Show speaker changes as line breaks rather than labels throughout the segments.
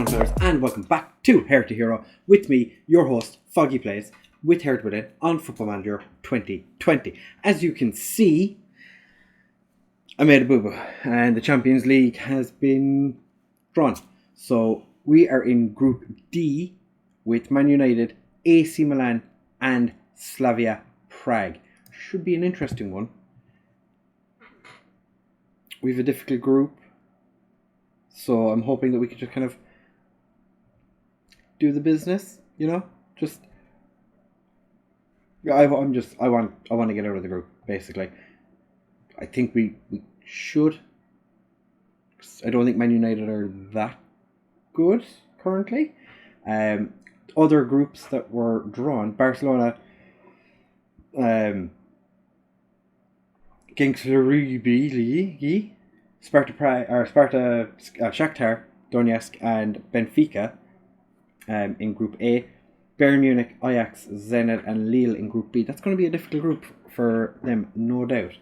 Fun players, and welcome back to Hertha Hero with me, your host, Foggy Plays, with Hertha Berlin on Football Manager 2020. As you can see, I made a boo-boo, and the Champions League has been drawn. So we are in Group D with Man United, AC Milan, and Slavia Prague. Should be an interesting one. We have a difficult group, so I'm hoping that we can just kind of do the business, you know. I want to get out of the group. Basically, I think we should. I don't think Man United are that good currently. Other groups that were drawn: Barcelona, Lvly, Shakhtar Donetsk, and Benfica in Group A. Bayern Munich, Ajax, Zenit, and Lille in Group B. That's going to be a difficult group for them, no doubt.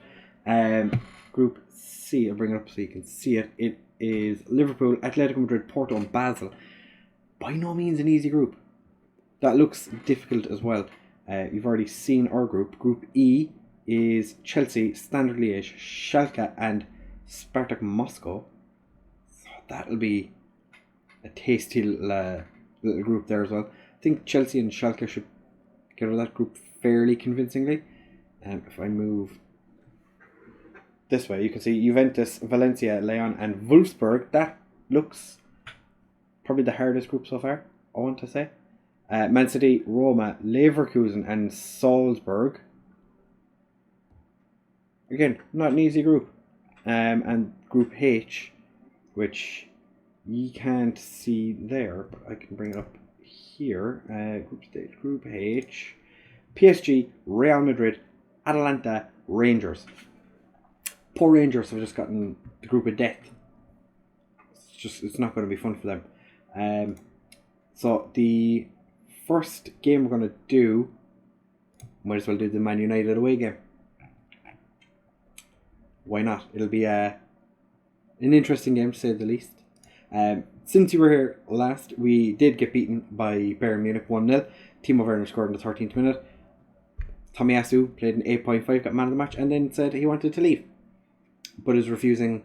Group C, I'll bring it up so you can see it. It is Liverpool, Atletico Madrid, Porto, and Basel. By no means an easy group. That looks difficult as well. You've already seen our group. Group E is Chelsea, Standard Liège, Schalke, and Spartak Moscow. So that'll be a tasty little group there as well. I think Chelsea and Schalke should get out of that group fairly convincingly. If I move this way, you can see Juventus, Valencia, Lyon, and Wolfsburg. That looks probably the hardest group so far, I want to say. Man City, Roma, Leverkusen, and Salzburg. Again, not an easy group. And Group H, which you can't see there, but I can bring it up here. Group stage, Group H. PSG, Real Madrid, Atalanta, Rangers. Poor Rangers have just gotten the group of death. It's not going to be fun for them. So the first game we're going to do, might as well do the Man United away game. Why not? It'll be an interesting game, to say the least. Since you were here last, we did get beaten by Bayern Munich 1-0. Timo Werner scored in the 13th minute. Tomiyasu played in 8.5, got man of the match, and then said he wanted to leave, but is refusing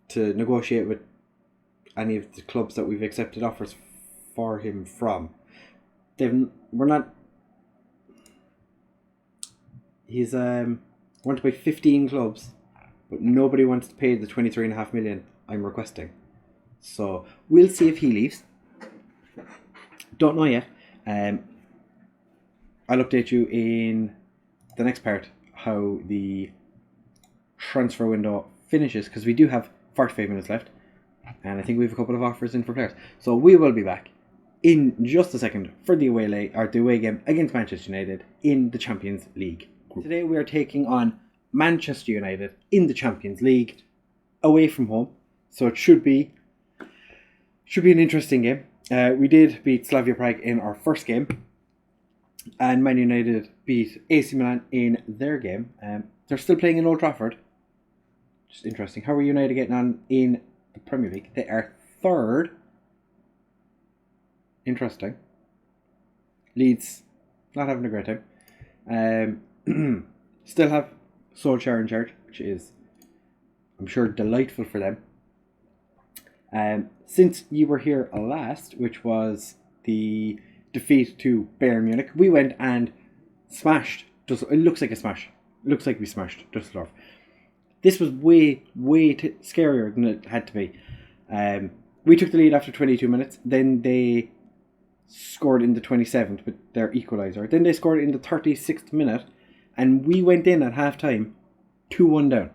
to negotiate with any of the clubs that we've accepted offers for him from. He's wanted to buy 15 clubs, but nobody wants to pay the 23.5 million I'm requesting. So we'll see if he leaves. Don't know yet. I'll update you in the next part how the transfer window finishes, because we do have 45 minutes left, and I think we have a couple of offers in for players. So we will be back in just a second for the away game against Manchester United in the Champions League group. Today we are taking on Manchester United in the Champions League away from home, so it should be an interesting game. We did beat Slavia Prague in our first game, and Man United beat AC Milan in their game. They're still playing in Old Trafford. Just interesting. How are United getting on in the Premier League? They are third. Interesting. Leeds not having a great time. Still have Solskjaer in charge, which is, I'm sure, delightful for them. Since you were here last, which was the defeat to Bayern Munich, we went and smashed. It looks like a smash. It looks like we smashed Düsseldorf. This was way scarier than it had to be. We took the lead after 22 minutes. Then they scored in the 27th with their equaliser. Then they scored in the 36th minute, and we went in at half time 2-1 down.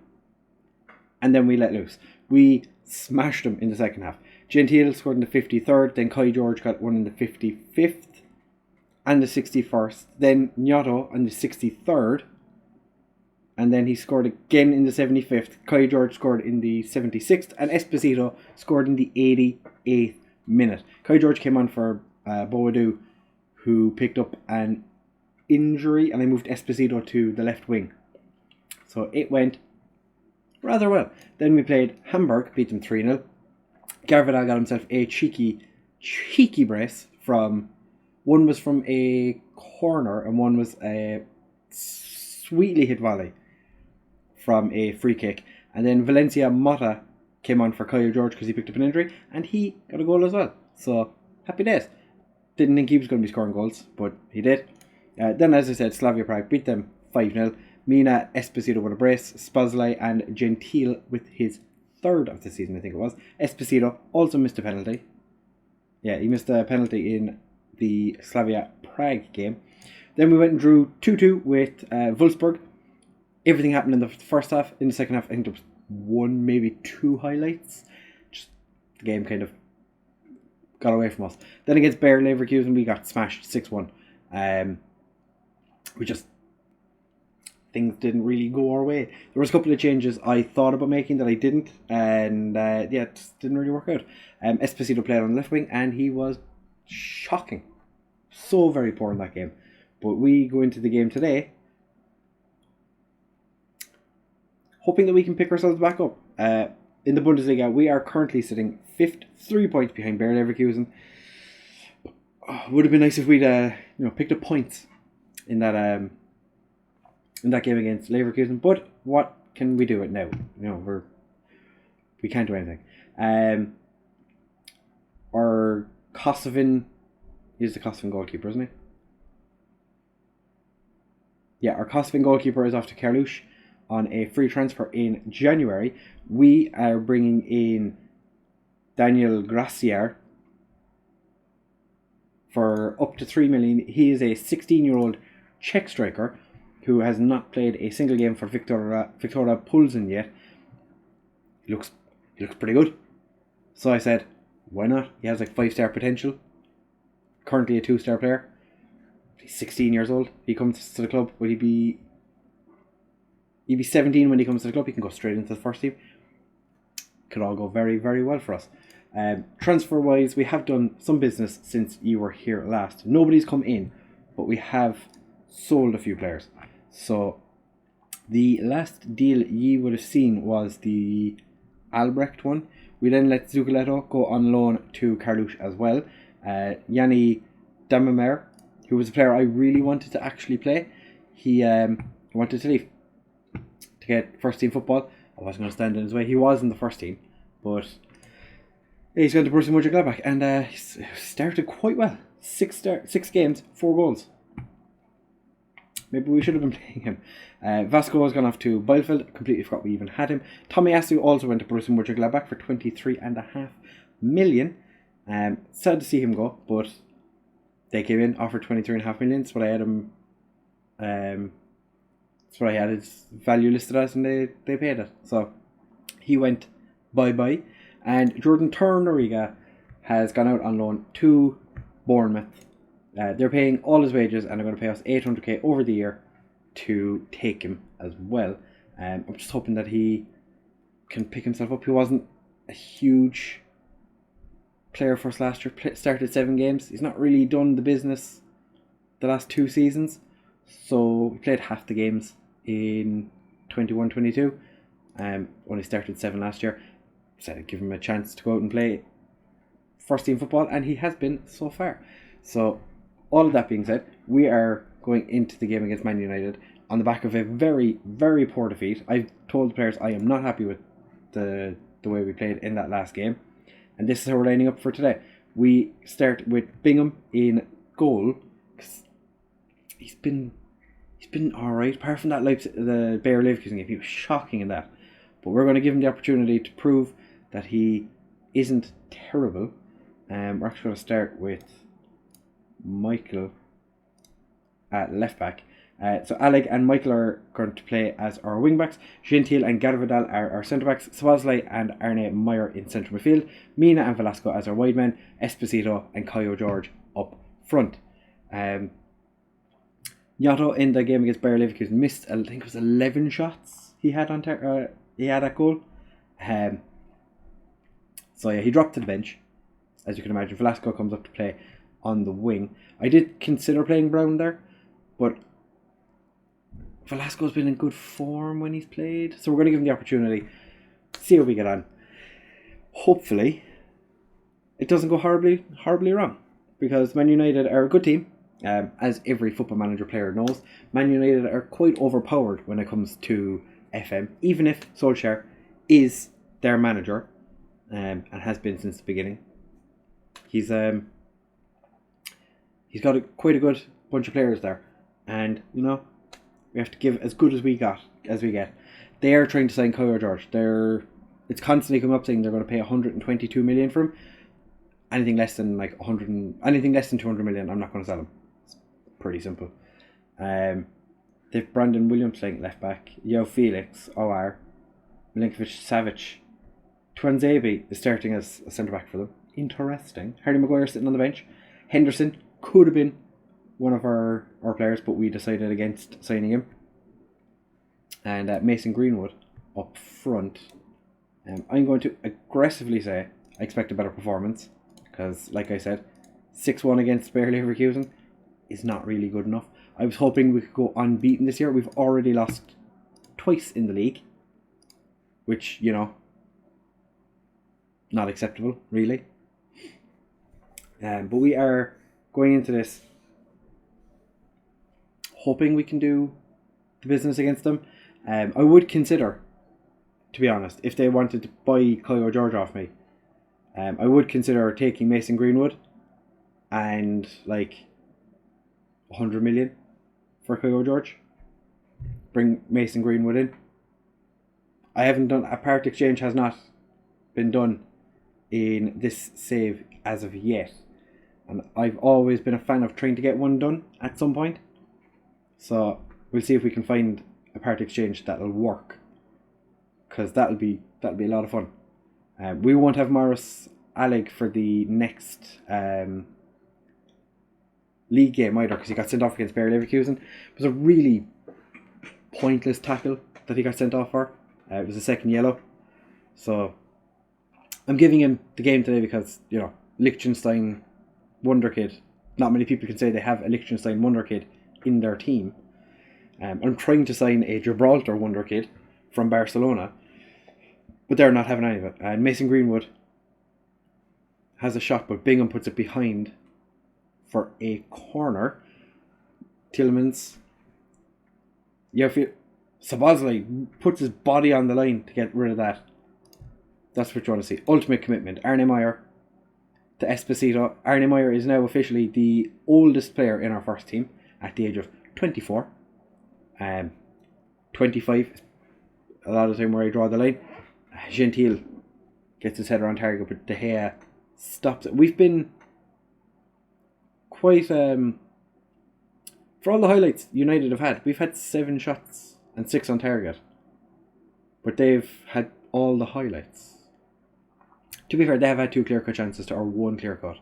And then we let loose. We smashed them in the second half. Gentile scored in the 53rd, then Kai George got one in the 55th and the 61st, then Gnotto on the 63rd, and then he scored again in the 75th. Kai George scored in the 76th, and Esposito scored in the 88th minute. Kai George came on for Boadu, who picked up an injury, and I moved Esposito to the left wing. So it went rather well. Then we played Hamburg, beat them 3-0. Garvidal got himself a cheeky brace from... One was from a corner and one was a sweetly hit volley from a free kick. And then Valencia Mota came on for Kyle George because he picked up an injury and he got a goal as well. So, happy days. Didn't think he was going to be scoring goals, but he did. Then, as I said, Slavia Prague beat them 5-0. Mina Esposito with a brace, Lvly and Gentile with his third of the season, I think it was. Esposito also missed a penalty. Yeah, he missed a penalty in the Slavia Prague game. Then we went and drew 2-2 with Wolfsburg. Everything happened in the first half. In the second half, I think there was one, maybe two highlights. Just the game kind of got away from us. Then against Bayer Leverkusen, we got smashed 6-1. Things didn't really go our way. There was a couple of changes I thought about making that I didn't, and it just didn't really work out. Esposito played on the left wing, and he was shocking. So very poor in that game. But we go into the game today hoping that we can pick ourselves back up. In the Bundesliga, we are currently sitting 5th, 3 points behind Bayer Leverkusen. Would have been nice if we'd picked up points in that game against Leverkusen. But what can we do it now? We can't do anything. Our Kosovan is the Kosovan goalkeeper, isn't he? Yeah, our Kosovan goalkeeper is off to Karlush on a free transfer in January. We are bringing in Daniel Gracier for up to 3 million. He is a 16-year-old Czech striker who has not played a single game for Victoria Plzeň yet. He looks pretty good. So I said, why not? He has like 5-star potential. Currently a 2-star player. He's 16 years old. He comes to the club. He'd be 17 when he comes to the club. He can go straight into the first team. Could all go very, very well for us. Transfer wise, we have done some business since you were here last. Nobody's come in, but we have sold a few players. So the last deal you would have seen was the Albrecht one. We then let Zuccoletto go on loan to Karlush as well. Yanni Damamer, who was a player I really wanted to actually play, he wanted to leave to get first team football. I wasn't going to stand in his way. He was in the first team, but he's going to Borussia Mönchengladbach, and he started quite well. 6 games, 4 goals. Maybe we should have been playing him. Vasco has gone off to Bielefeld. Completely forgot we even had him. Tomiyasu also went to Borussia Mönchengladbach for 23.5 million. Sad to see him go, but they came in, offered 23.5 million. That's what I had him. That's what I had his value listed as, and they paid it. So he went bye. And Jordan Torunariga has gone out on loan to Bournemouth. They're paying all his wages, and they're going to pay us 800k over the year to take him as well. I'm just hoping that he can pick himself up. He wasn't a huge player for us last year. Started 7 games. He's not really done the business the last 2 seasons. So he played half the games in 21-22. Only started 7 last year. So I'd give him a chance to go out and play first team football, and he has been so far. So all of that being said, we are going into the game against Man United on the back of a very, very poor defeat. I've told the players I am not happy with the way we played in that last game, and this is how we're lining up for today. We start with Bingham in goal, because he's been alright. Apart from that the Bayer Leverkusen game, he was shocking in that. But we're going to give him the opportunity to prove that he isn't terrible. We're actually going to start with Michael at left back. So Alec and Michael are going to play as our wing backs. Gentile and Garvidal are our centre backs. Lvly and Arne Meyer in central midfield. Mina and Velasco as our wide men. Esposito and Kyle George up front. Gnotto in the game against Bayer Leverkusen missed, I think it was 11 shots he had he had at goal. So yeah, he dropped to the bench. As you can imagine, Velasco comes up to play on the wing. I did consider playing Brown there, but Velasco's been in good form when he's played, so we're going to give him the opportunity, see how we get on. Hopefully it doesn't go horribly wrong, because Man United are a good team. As every Football Manager player knows, Man United are quite overpowered when it comes to FM, even if Solskjaer is their manager, and has been since the beginning. He's got quite a good bunch of players there, and we have to give as good as we get. They are trying to sign Kyle George. It's constantly coming up saying they're going to pay 122 million for him. Anything less than anything less than 200 million, I'm not going to sell him. It's pretty simple. They've Brandon Williams playing left back, João Felix, OR, Milinkovic-Savic, Tuanzebe is starting as a centre back for them. Interesting. Harry Maguire sitting on the bench. Henderson could have been one of our players, but we decided against signing him. And Mason Greenwood up front. I'm going to aggressively say I expect a better performance, because, like I said, 6-1 against Bayer Leverkusen is not really good enough. I was hoping we could go unbeaten this year. We've already lost twice in the league, which, not acceptable, really. But we are going into this hoping we can do the business against them. I would consider, to be honest, if they wanted to buy Kyle George off me, I would consider taking Mason Greenwood and 100 million for Kyle George. Bring Mason Greenwood in. A part exchange has not been done in this save as of yet, and I've always been a fan of trying to get one done at some point. So we'll see if we can find a part exchange that'll work, because that'll be a lot of fun. We won't have Maris Alec for the next league game either, because he got sent off against Bayer Leverkusen. It was a really pointless tackle that he got sent off for. It was a second yellow. So I'm giving him the game today because, Liechtenstein wonder kid. Not many people can say they have a Liechtenstein wonder kid in their team. I'm trying to sign a Gibraltar wonder kid from Barcelona, but they're not having any of it. And Mason Greenwood has a shot, but Bingham puts it behind for a corner. Tielemans. Szoboszlai puts his body on the line to get rid of that. That's what you want to see. Ultimate commitment. Arne Meyer to Esposito. Arne Meyer is now officially the oldest player in our first team at the age of 24. 25, a lot of the time where I draw the line. Gentile gets his header on target, but De Gea stops it. We've been quite, for all the highlights United have had, we've had 7 shots and 6 on target, but they've had all the highlights. To be fair, they have had 2 clear-cut chances to our 1 clear-cut,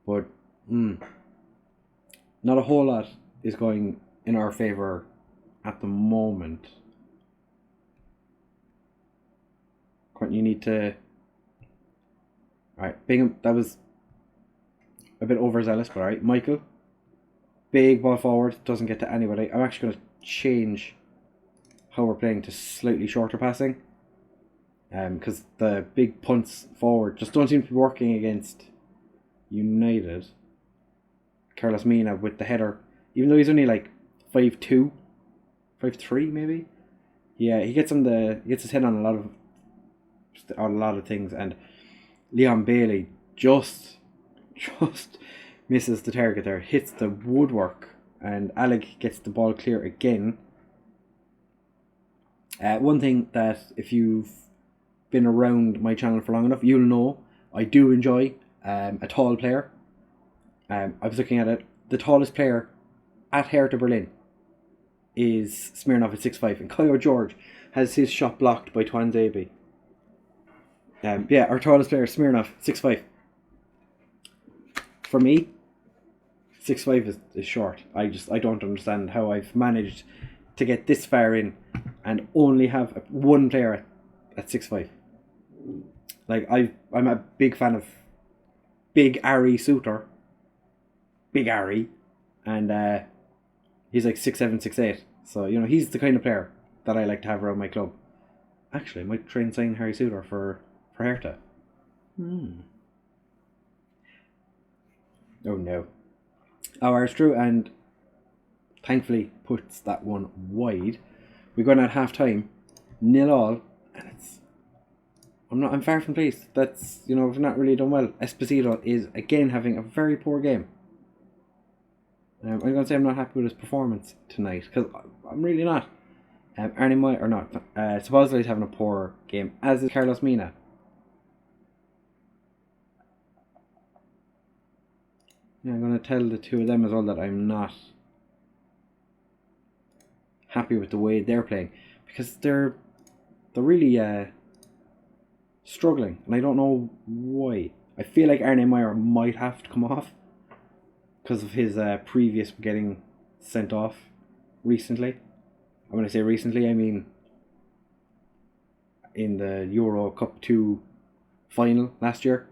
but not a whole lot is going in our favour at the moment. You need to... Alright, Bingham, that was a bit overzealous, but alright. Michael, big ball forward, doesn't get to anybody. I'm actually going to change how we're playing to slightly shorter passing, because the big punts forward just don't seem to be working against United. Carlos Mina with the header, even though he's only 5'2", 5'3" maybe. Yeah, he gets his head on a lot of things, and Leon Bailey just misses the target there, hits the woodwork, and Alec gets the ball clear again. One thing that, if you've been around my channel for long enough, you'll know I do enjoy a tall player. I was looking at it. The tallest player at Hertha Berlin is Smirnov at 6'5", and Kyle George has his shot blocked by Tuanzebe. Our tallest player, Smirnov, 6'5". For me, 6'5" is short. I don't understand how I've managed to get this far in and only have one player at 6'5". I'm a big fan of Big Ari scootR. Big Ari. And he's 6'7", 6'8". So, he's the kind of player that I like to have around my club. Actually, I might try and sign Harry scootR for Hertha. Oh no. Our through and thankfully puts that one wide. We're going at half time, 0-0, and I'm far from pleased. That's, we've not really done well. Esposito is again having a very poor game. I'm going to say I'm not happy with his performance tonight, because I'm really not. Ernie Moy, or not, supposedly he's having a poor game, as is Carlos Mina. I'm going to tell the two of them as well that I'm not happy with the way they're playing, because they're really struggling, and I don't know why. I feel like Arne Meyer might have to come off because of his previous getting sent off recently. And when I say recently, I mean in the Euro Cup 2 final last year.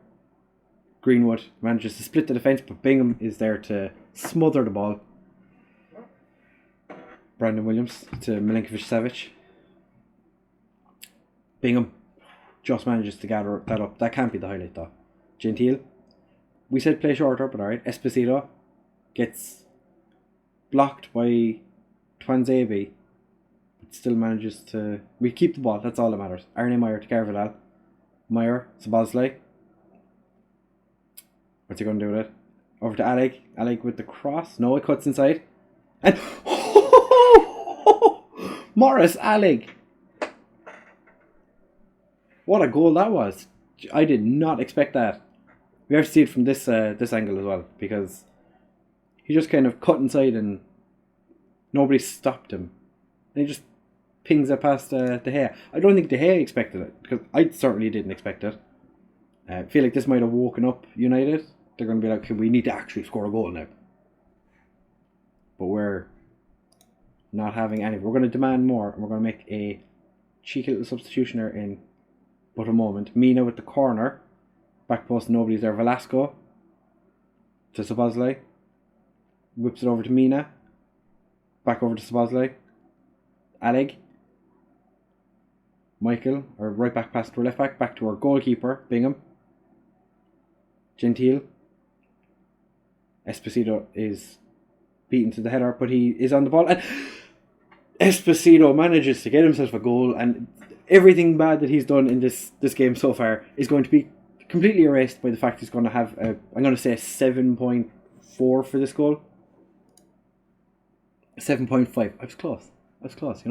Greenwood manages to split the defence, but Bingham is there to smother the ball. Brandon Williams to Milinkovic-Savic. Bingham just manages to gather that up. That can't be the highlight though. Gentile. We said play shorter, but alright. Esposito gets blocked by Twanzebe, but still manages to... We keep the ball, that's all that matters. Arne Meyer to Carvalhal. Meyer, Szoboszlai. What's he going to do with it? Over to Alec. Alec with the cross. No, it cuts inside. And... Morris Alec. What a goal that was. I did not expect that. We have to see it from this angle as well, because he just kind of cut inside and nobody stopped him. And he just pings it past De Gea. I don't think De Gea expected it, because I certainly didn't expect it. I feel like this might have woken up United. They're going to be like, okay, we need to actually score a goal now. But we're not having any. We're going to demand more, and we're going to make a cheeky little substitution there in but a moment. Mina with the corner. Back post, nobody's there. Velasco to Szoboszlai. Whips it over to Mina. Back over to Szoboszlai. Alec. Michael, or right back past to our left back. Back to our goalkeeper, Bingham. Gentile. Esposito is beaten to the header, but he is on the ball. And Esposito manages to get himself a goal, and everything bad that he's done in this game so far is going to be completely erased by the fact he's going to have I'm going to say a 7.4 for this goal. 7.5. I was close,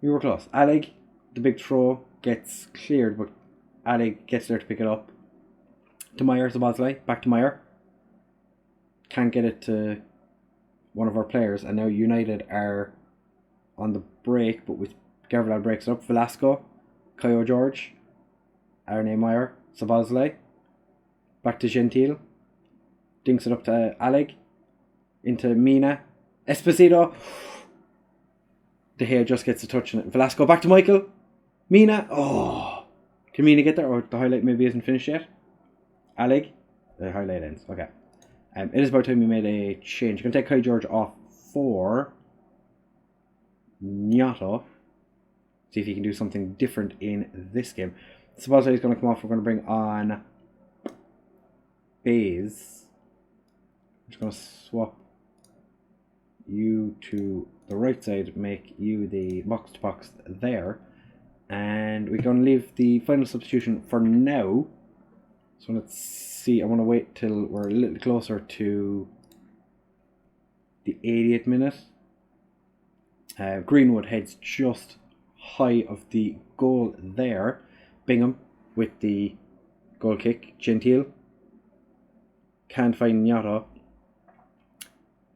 We were close. Alec, the big throw, gets cleared, but Alec gets there to pick it up. To Meyer, Szoboszlai, back to Meyer. Can't get it to one of our players, and now United are on the break, but with Carvalhal breaks it up. Velasco, Caio George, Arne Meyer, Szoboszlai, back to Gentile, dinks it up to Alec, into Mina, Esposito. De Gea just gets a touch on it. Velasco back to Michael, Mina. Oh, can Mina get there? Or the highlight maybe isn't finished yet. Alec, the highlight ends. Okay. It is about time we made a change. You're going to take Caio George off for Gnotto. See if he can do something different in this game. Szoboszlai is going to come off. We're going to bring on Bays. I'm just going to swap you to the right side, make you the box to box there, and we're going to leave the final substitution for now. So let's see, I want to wait till we're a little closer to the 80th minute. Greenwood heads just high of the goal there. Bingham with the goal kick. Gentile can't find Gnotto.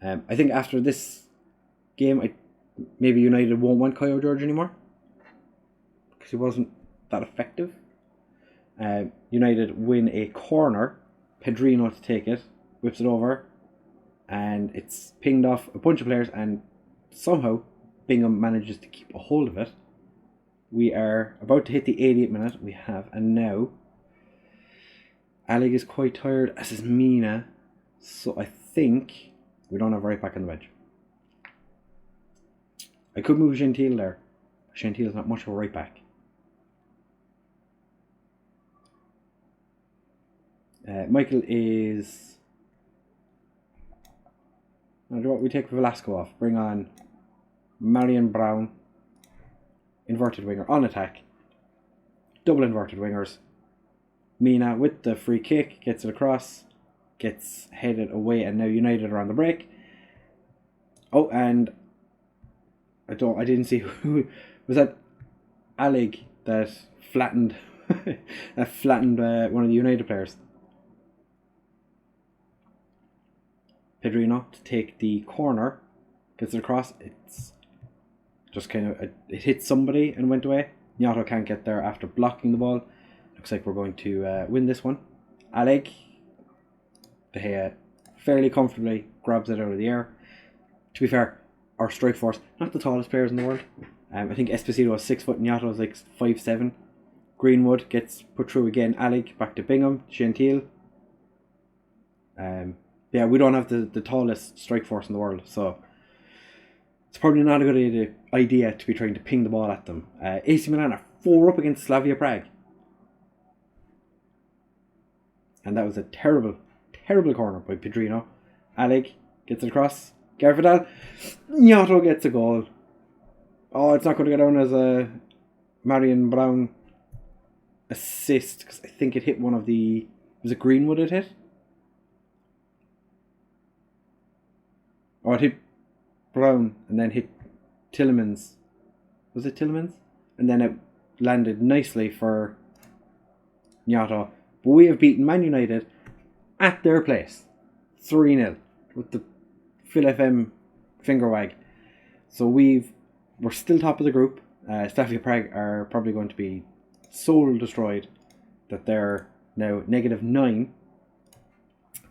I think after this game, maybe United won't want Caio George anymore, because he wasn't that effective. United win a corner. Pedrino to take it, whips it over, and it's pinged off a bunch of players, and somehow Bingham manages to keep a hold of it. We are about to hit the 80th minute. We have, and now Alec is quite tired, as is Mina, so I think we don't have a right back on the bench. I could move Gentile there. Gentile's not much of a right back. Michael is Now, do you know what? We take Velasco off. Bring on Marion Brown, inverted winger on attack. Double inverted wingers. Mina with the free kick, gets it across, gets headed away, and now United are on the break. Oh, and I didn't see who was that. Allig that flattened one of the United players. Pedrino to take the corner, gets it across. It's just kind of it hit somebody and went away. Nyato can't get there after blocking the ball. Looks like we're going to win this one. Allig, De Gea fairly comfortably grabs it out of the air. To be fair, our strike force, not the tallest players in the world. I think Esposito is 6 foot, Nyato is like 5'7". Greenwood gets put through again. Allig back to Bingham, Gentile. Yeah, we don't have the tallest strike force in the world, so it's probably not a good idea to be trying to ping the ball at them. AC Milan are 4 up against Slavia Prague. And that was a terrible, terrible corner by Pedrino. Allig gets it across. Garfadal. Nyato gets a goal. Oh, it's not going to go down as a Marion Brown assist, because I think it hit one of the... Was it Greenwood it hit? Oh, it hit Brown and then hit Tillemans. Was it Tillemans? And then it landed nicely for Nyato. But we have beaten Man United at their place 3-0 with the Phil FM finger wag. So we're still top of the group. Slavia Prague are probably going to be soul destroyed that they're now -9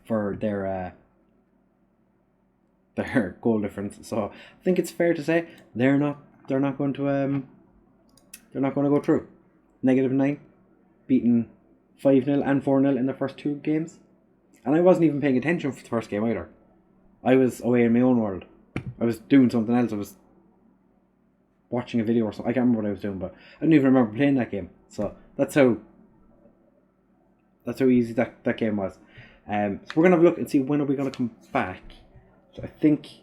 for their goal difference. So I think it's fair to say they're not going to go through. -9, beaten 5-0 and 4-0 in the first 2 games. And I wasn't even paying attention for the first game either. I was away in my own world. I was doing something else. I was watching a video or something. I can't remember what I was doing, but I don't even remember playing that game. So that's how easy that game was. So we're going to have a look and see when are we going to come back. So I think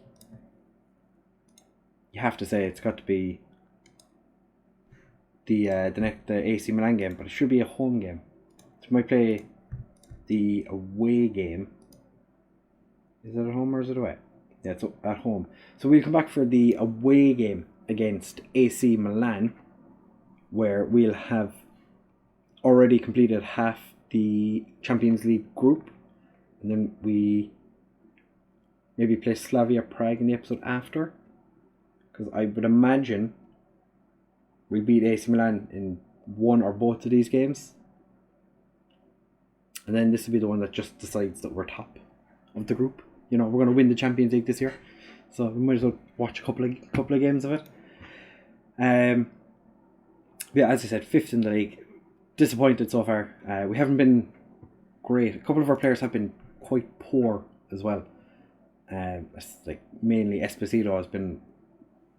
you have to say it's got to be the AC Milan game, but it should be a home game. So we might play the away game. Is it at home or is it away? Yeah, it's at home. So we'll come back for the away game against AC Milan, where we'll have already completed half the Champions League group, and then we maybe play Slavia Prague in the episode after, because I would imagine we'll beat AC Milan in one or both of these games, and then this will be the one that just decides that we're top of the group. You know, we're going to win the Champions League this year, so we might as well watch a couple of games of it. Yeah, as I said, 5th in the league. Disappointed so far. We haven't been great. A couple of our players have been quite poor as well. Like mainly Esposito has been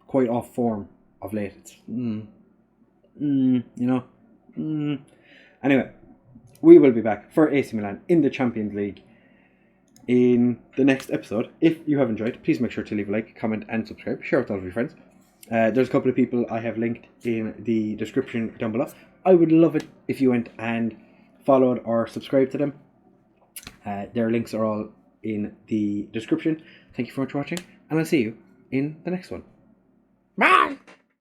quite off form of late. It's Anyway, we will be back for AC Milan in the Champions League in the next episode. If you have enjoyed, please make sure to leave a like, comment and subscribe. Share with all of your friends. There's a couple of people I have linked in the description down below. I would love it if you went and followed or subscribed to them. Their links are all in the description. Thank you for much for watching, and I'll see you in the next one. Bye!